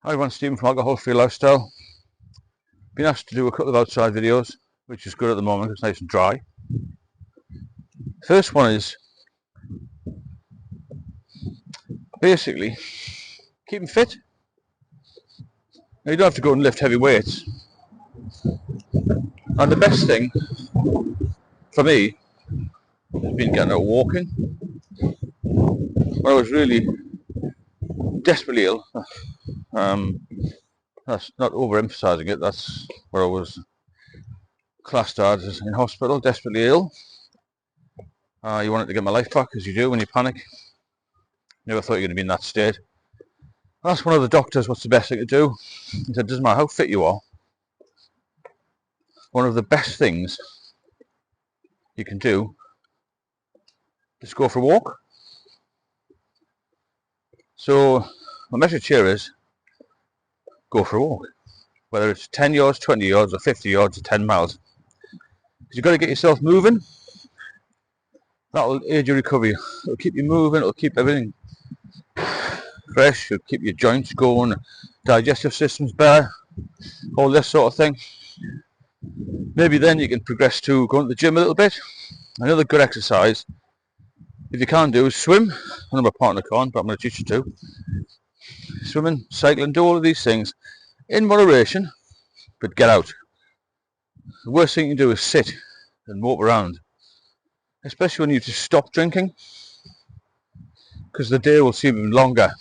Hi everyone, Stephen from Alcohol Free Lifestyle. Been asked to do a couple of outside videos, which is good at the moment, it's nice and dry. First one is basically keeping fit. Now, you don't have to go and lift heavy weights. And the best thing for me has been getting out walking. When I was really desperately ill, that's not overemphasizing it, that's where I was classed as in hospital, desperately ill. You wanted to get my life back, as you do when you panic. Never thought you were going to be in that state. I asked one of the doctors what's the best thing to do. He said, doesn't matter how fit you are, one of the best things you can do is go for a walk. So my message here is go for a walk, whether it's 10 yards, 20 yards or 50 yards or 10 miles. Because you've got to get yourself moving. That will aid your recovery. It'll keep you moving, it'll keep everything fresh, it'll keep your joints going, digestive system's better, all this sort of thing. Maybe then you can progress to going to the gym a little bit. Another good exercise, if you can't do, is swim. I know my partner can't, but I'm going to teach you to. Swimming, cycling, do all of these things in moderation, but get out. The worst thing you can do is sit and walk around, especially when you just stop drinking, because the day will seem longer.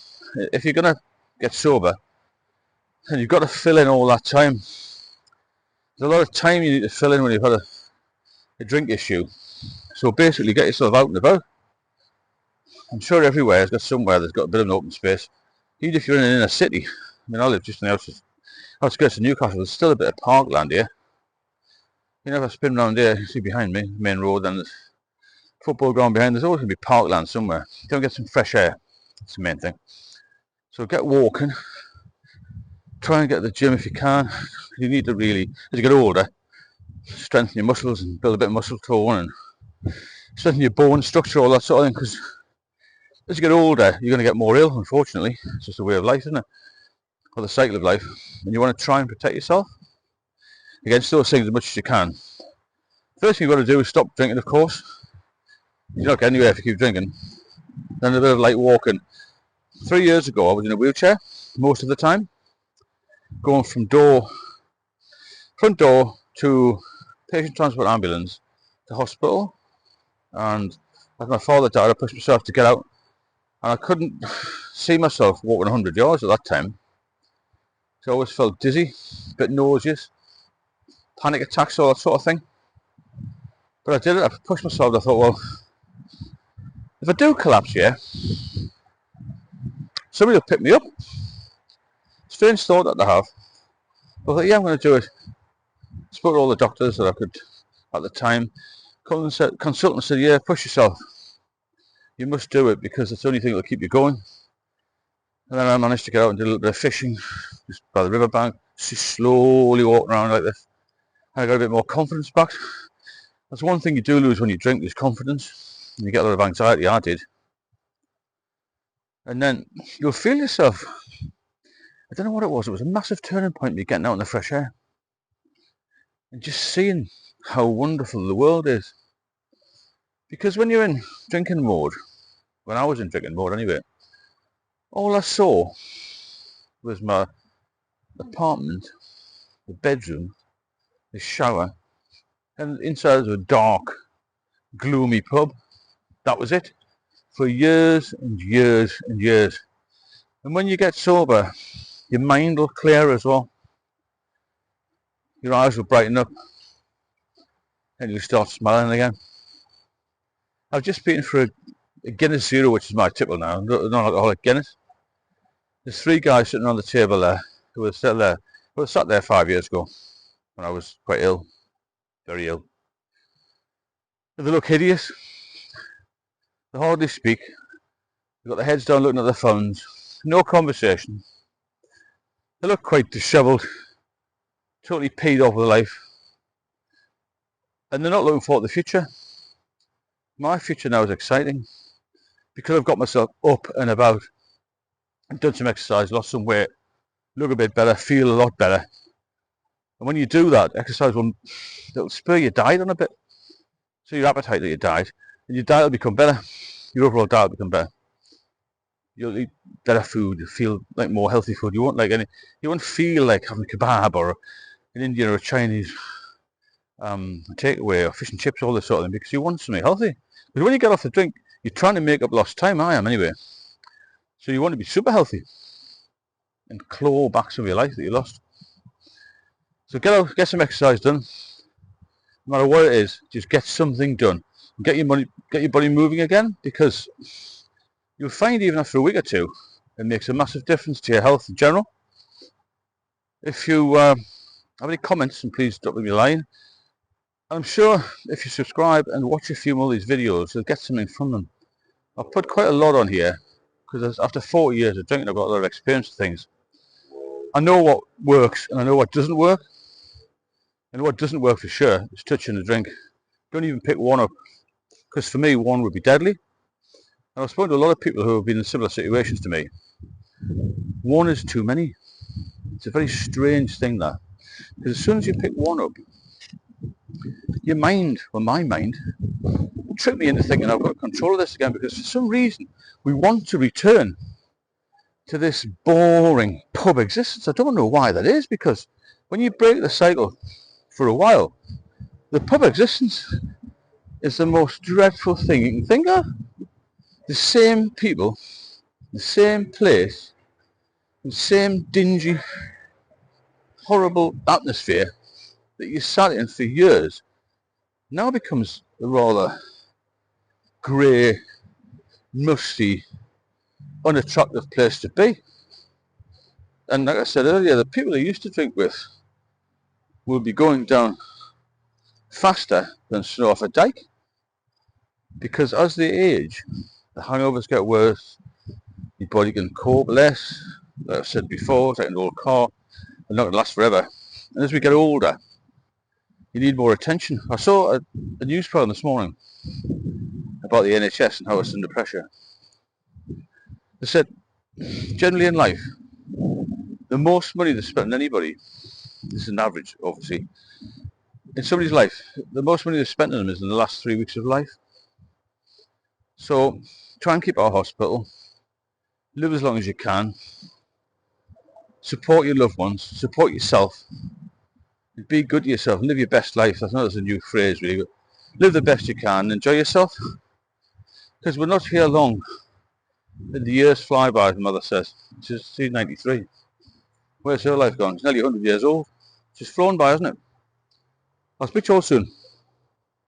If you're going to get sober, then you've got to fill in all that time. There's a lot of time you need to fill in when you've had a drink issue. So basically get yourself out and about. I'm sure everywhere has got somewhere that's got a bit of an open space. Even if you're in an inner city. I mean, I live just on the outskirts of Newcastle. There's still a bit of parkland here. You know, if I spin around here, you see behind me, main road, and there's football ground behind. There's always going to be parkland somewhere. Go and get some fresh air. That's the main thing. So get walking. Try and get to the gym if you can. You need to really, as you get older, strengthen your muscles and build a bit of muscle tone and strengthen your bone structure, all that sort of thing, because as you get older, you're going to get more ill, unfortunately. It's just a way of life, isn't it? Or the cycle of life. And you want to try and protect yourself against those things as much as you can. First thing you've got to do is stop drinking, of course. You're not getting anywhere if you keep drinking. Then a bit of light walking. 3 years ago, I was in a wheelchair most of the time, going from front door to patient transport ambulance to hospital. And as my father died, I pushed myself to get out. And I couldn't see myself walking 100 yards at that time. So I always felt dizzy, a bit nauseous, panic attacks, all that sort of thing. But I did it, I pushed myself, I thought, well, if I do collapse here, somebody will pick me up. Strange thought that I have. But I thought, yeah, I'm going to do it. Spoke to all the doctors that I could at the time. Consultant said, yeah, push yourself. You must do it because it's the only thing that will keep you going. And then I managed to get out and do a little bit of fishing just by the riverbank, just slowly walking around like this. And I got a bit more confidence back. That's one thing you do lose when you drink, is confidence. And you get a lot of anxiety, I did. And then you'll feel yourself, I don't know what it was a massive turning point, me getting out in the fresh air. And just seeing how wonderful the world is. Because when you're in drinking mode, when I was in drinking mode anyway, all I saw was my apartment, the bedroom, the shower, and inside was a dark, gloomy pub. That was it. For years and years and years. And when you get sober, your mind will clear as well. Your eyes will brighten up. And you'll start smiling again. I've just been for a Guinness Zero, which is my tipple now, non-alcoholic Guinness. There's 3 guys sitting around the table there who were still there. Who were sat there 5 years ago when I was quite ill, very ill. They look hideous. They hardly speak. They've got their heads down looking at their phones. No conversation. They look quite dishevelled, totally peed off with life. And they're not looking forward to the future. My future now is exciting because I've got myself up and about and done some exercise, lost some weight, look a bit better, feel a lot better. And when you do that, exercise it'll spur your diet on a bit. So your appetite to your diet, and your diet will become better. Your overall diet will become better. You'll eat better food. You'll feel like more healthy food. You won't feel like having a kebab or an Indian or a Chinese takeaway or fish and chips, all this sort of thing, because you want something healthy. Because when you get off the drink, you're trying to make up lost time. I am anyway. So you want to be super healthy and claw back some of your life that you lost. So get out, get some exercise done. No matter what it is, just get something done. Get your body moving again, because you'll find even after a week or two, it makes a massive difference to your health in general. If you have any comments, then please drop them a line. I'm sure if you subscribe and watch a few more of these videos, you'll get something from them. I've put quite a lot on here, because after 40 years of drinking, I've got a lot of experience with things. I know what works and I know what doesn't work. And what doesn't work for sure is touching a drink. Don't even pick one up, because for me, one would be deadly. And I've spoken to a lot of people who have been in similar situations to me. One is too many. It's a very strange thing, that. Because as soon as you pick one up, your mind, well, my mind, tricked me into thinking I've got control of this again, because for some reason we want to return to this boring pub existence. I don't know why that is, because when you break the cycle for a while, the pub existence is the most dreadful thing you can think of. The same people, the same place, the same dingy, horrible atmosphere that you sat in for years now becomes a rather grey, musty, unattractive place to be. And like I said earlier, the people I used to drink with will be going down faster than snow off a dike, because as they age, the hangovers get worse, your body can cope less. Like I said before, it's like an old car, they're not going to last forever. And as we get older, you need more attention. I saw a news program this morning about the NHS and how it's under pressure. They said, generally in life, the most money they spend on anybody, this is an average obviously, in somebody's life, the most money they spent on them is in the last 3 weeks of life. So try and keep out of hospital, live as long as you can, support your loved ones, support yourself, be good to yourself, and live your best life. I know that's a new phrase really, but live the best you can, enjoy yourself, because we're not here long. The years fly by, as mother says. She's 93. Where's her life gone? She's nearly 100 years old. She's flown by, hasn't it? I'll speak to you all soon.